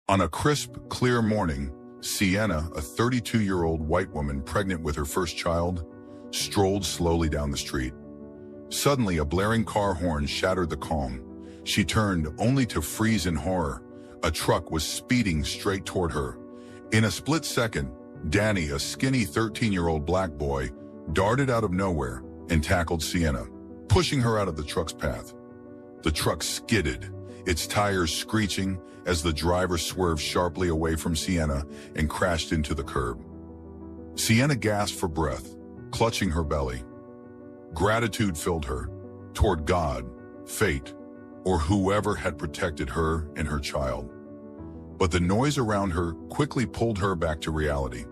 On a crisp, clear morning, Sienna, a 32-year-old white woman pregnant with her first child, strolled slowly down the street. Suddenly, a blaring car horn shattered the calm. She turned, only to freeze in horror. A truck was speeding straight toward her. In a split second, Danny, a skinny 13-year-old black boy, darted out of nowhere and tackled Sienna, pushing her out of the truck's path. The truck skidded, its tires screeching as the driver swerved sharply away from Sienna and crashed into the curb. Sienna gasped for breath, clutching her belly. Gratitude filled her, toward God, fate, or whoever had protected her and her child. But the noise around her quickly pulled her back to reality.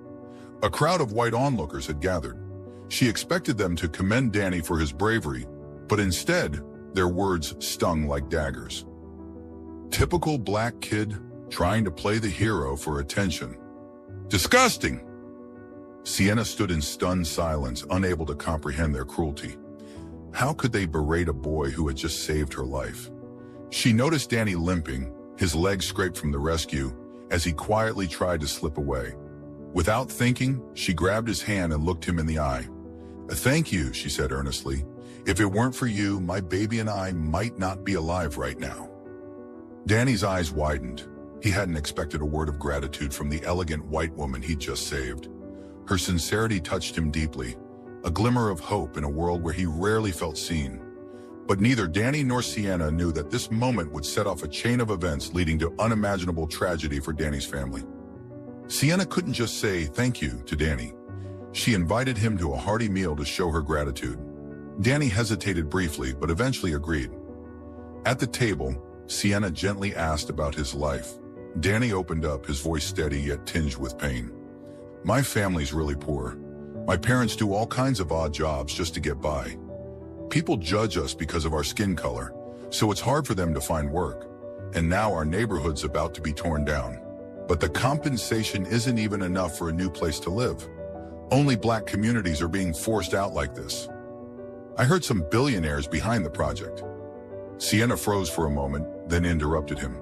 A crowd of white onlookers had gathered. She expected them to commend Danny for his bravery, but instead, their words stung like daggers. Typical black kid trying to play the hero for attention. Disgusting! Sienna stood in stunned silence, unable to comprehend their cruelty. How could they berate a boy who had just saved her life? She noticed Danny limping, his legs scraped from the rescue, as he quietly tried to slip away. Without thinking, she grabbed his hand and looked him in the eye. "Thank you," she said earnestly. "If it weren't for you, my baby and I might not be alive right now." Danny's eyes widened. He hadn't expected a word of gratitude from the elegant white woman he'd just saved. Her sincerity touched him deeply, a glimmer of hope in a world where he rarely felt seen. But neither Danny nor Sienna knew that this moment would set off a chain of events leading to unimaginable tragedy for Danny's family. Sienna couldn't just say thank you to Danny. She invited him to a hearty meal to show her gratitude. Danny hesitated briefly, but eventually agreed. At the table, Sienna gently asked about his life. Danny opened up, his voice steady yet tinged with pain. "My family's really poor. My parents do all kinds of odd jobs just to get by. People judge us because of our skin color, so it's hard for them to find work. And now our neighborhood's about to be torn down. But the compensation isn't even enough for a new place to live. Only black communities are being forced out like this. I heard some billionaires behind the project." Sienna froze for a moment, then interrupted him.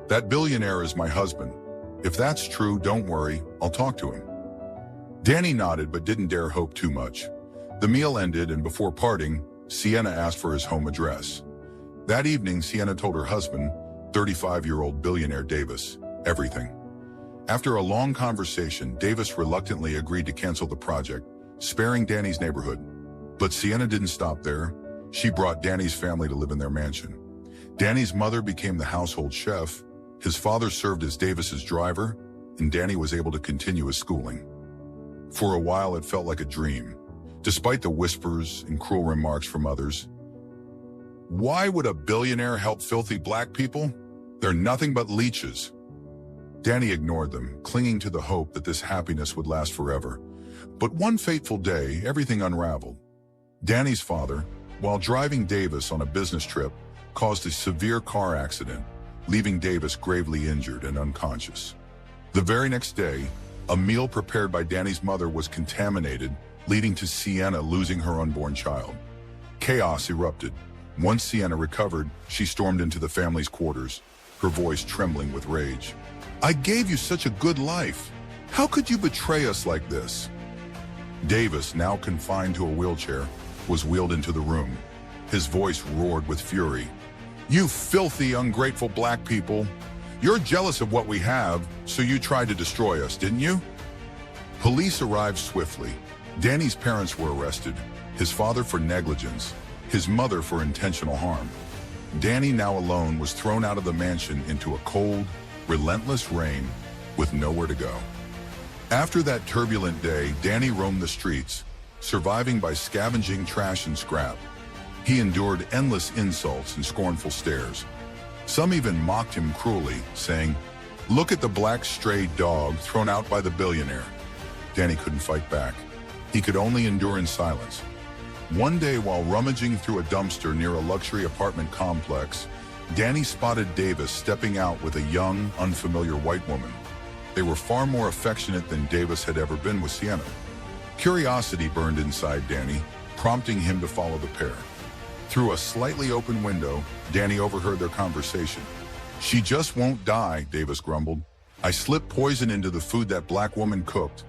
"That billionaire is my husband. If that's true, don't worry, I'll talk to him." Danny nodded but didn't dare hope too much. The meal ended, and before parting, Sienna asked for his home address. That evening, Sienna told her husband, 35-year-old billionaire Davis, everything. After a long conversation, Davis reluctantly agreed to cancel the project, sparing Danny's neighborhood. But Sienna didn't stop there. She brought Danny's family to live in their mansion. Danny's mother became the household chef, his father served as Davis's driver, and Danny was able to continue his schooling. For a while, it felt like a dream, despite the whispers and cruel remarks from others. Why would a billionaire help filthy black people? They're nothing but leeches. Danny ignored them, clinging to the hope that this happiness would last forever. But one fateful day, everything unraveled. Danny's father, while driving Davis on a business trip, caused a severe car accident, leaving Davis gravely injured and unconscious. The very next day, a meal prepared by Danny's mother was contaminated, leading to Sienna losing her unborn child. Chaos erupted. Once Sienna recovered, she stormed into the family's quarters, her voice trembling with rage. "I gave you such a good life. How could you betray us like this?" Davis, now confined to a wheelchair, was wheeled into the room. His voice roared with fury. "You filthy, ungrateful black people! You're jealous of what we have, so you tried to destroy us, didn't you?" Police arrived swiftly. Danny's parents were arrested, his father for negligence, his mother for intentional harm. Danny, now alone, was thrown out of the mansion into a cold, relentless rain with nowhere to go. After that turbulent day, Danny roamed the streets, surviving by scavenging trash and scrap. He endured endless insults and scornful stares. Some even mocked him cruelly, saying, "Look at the black stray dog thrown out by the billionaire." Danny couldn't fight back. He could only endure in silence. One day, while rummaging through a dumpster near a luxury apartment complex, Danny spotted Davis stepping out with a young, unfamiliar white woman. They were far more affectionate than Davis had ever been with Sienna. Curiosity burned inside Danny, prompting him to follow the pair. Through a slightly open window, Danny overheard their conversation. "She just won't die," Davis grumbled. I slipped poison into the food that black woman cooked,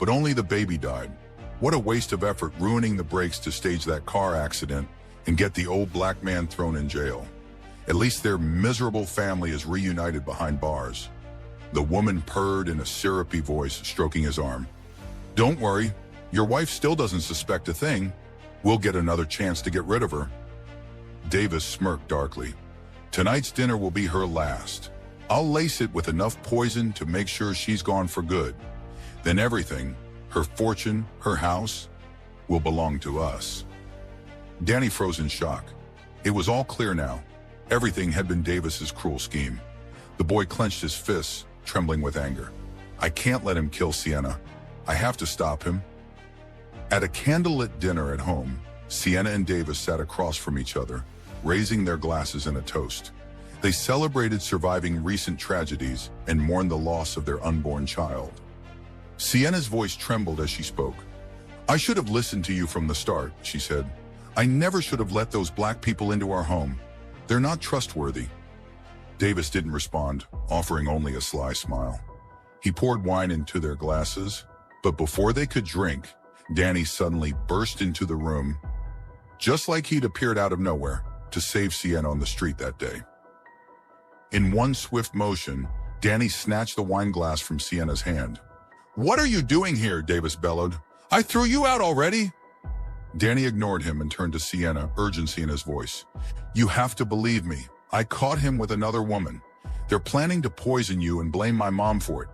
but only the baby died. What a waste of effort ruining the brakes to stage that car accident and get the old black man thrown in jail. At least their miserable family is reunited behind bars. The woman purred in a syrupy voice, stroking his arm. Don't worry, your wife still doesn't suspect a thing. We'll get another chance to get rid of her. Davis smirked darkly. Tonight's dinner will be her last. I'll lace it with enough poison to make sure she's gone for good. Then everything, her fortune, her house, will belong to us. Danny froze in shock. It was all clear now. Everything had been Davis's cruel scheme. The boy clenched his fists, trembling with anger. I can't let him kill Sienna. I have to stop him. At a candlelit dinner at home, Sienna and Davis sat across from each other, raising their glasses in a toast. They celebrated surviving recent tragedies and mourned the loss of their unborn child. Sienna's voice trembled as she spoke. I should have listened to you from the start, she said. I never should have let those black people into our home. They're not trustworthy. Davis didn't respond, offering only a sly smile. He poured wine into their glasses, but before they could drink, Danny suddenly burst into the room, just like he'd appeared out of nowhere to save Sienna on the street that day. In one swift motion, Danny snatched the wine glass from Sienna's hand. What are you doing here? Davis bellowed. I threw you out already. Danny ignored him and turned to Sienna, urgency in his voice. You have to believe me. I caught him with another woman. They're planning to poison you and blame my mom for it.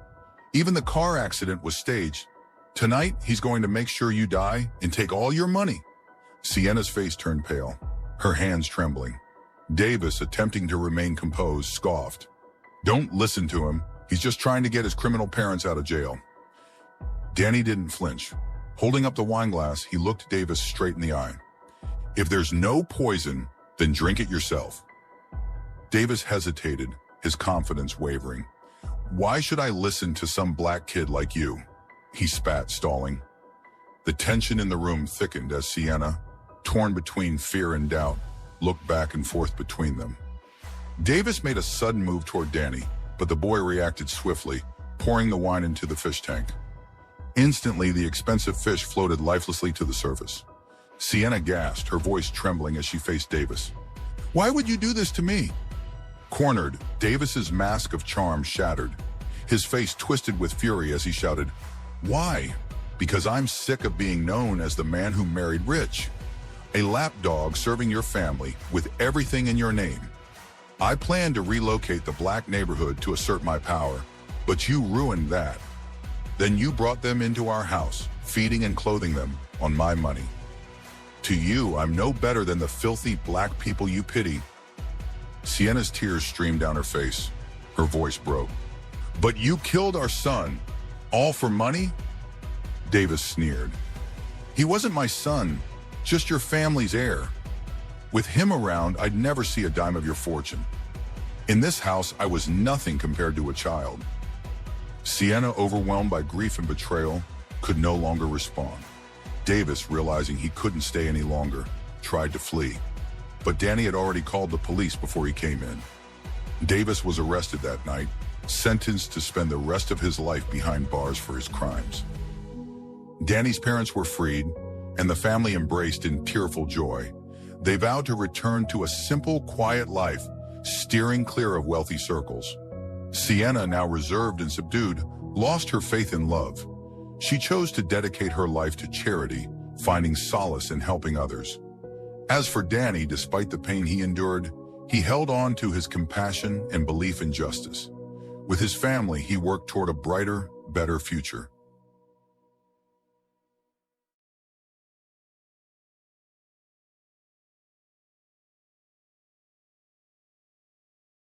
Even the car accident was staged. Tonight, he's going to make sure you die and take all your money. Sienna's face turned pale, her hands trembling. Davis, attempting to remain composed, scoffed. Don't listen to him. He's just trying to get his criminal parents out of jail. Danny didn't flinch. Holding up the wine glass, he looked Davis straight in the eye. If there's no poison, then drink it yourself. Davis hesitated, his confidence wavering. Why should I listen to some black kid like you? He spat, stalling. The tension in the room thickened as Sienna, torn between fear and doubt, looked back and forth between them. Davis made a sudden move toward Danny, but the boy reacted swiftly, pouring the wine into the fish tank. Instantly, the expensive fish floated lifelessly to the surface. Sienna gasped, her voice trembling as she faced Davis. Why would you do this to me? Cornered, Davis's mask of charm shattered. His face twisted with fury as he shouted, Why? Because I'm sick of being known as the man who married rich. A lapdog serving your family with everything in your name. I planned to relocate the black neighborhood to assert my power, but you ruined that. Then you brought them into our house, feeding and clothing them on my money. To you, I'm no better than the filthy black people you pity. Sienna's tears streamed down her face. Her voice broke. But you killed our son, all for money? Davis sneered. He wasn't my son, just your family's heir. With him around, I'd never see a dime of your fortune. In this house, I was nothing compared to a child. Sienna, overwhelmed by grief and betrayal, could no longer respond. Davis, realizing he couldn't stay any longer, tried to flee. But Danny had already called the police before he came in. Davis was arrested that night, sentenced to spend the rest of his life behind bars for his crimes. Danny's parents were freed, and the family embraced in tearful joy. They vowed to return to a simple, quiet life, steering clear of wealthy circles. Sienna, now reserved and subdued, lost her faith in love. She chose to dedicate her life to charity, finding solace in helping others. As for Danny, despite the pain he endured, he held on to his compassion and belief in justice. With his family, he worked toward a brighter, better future.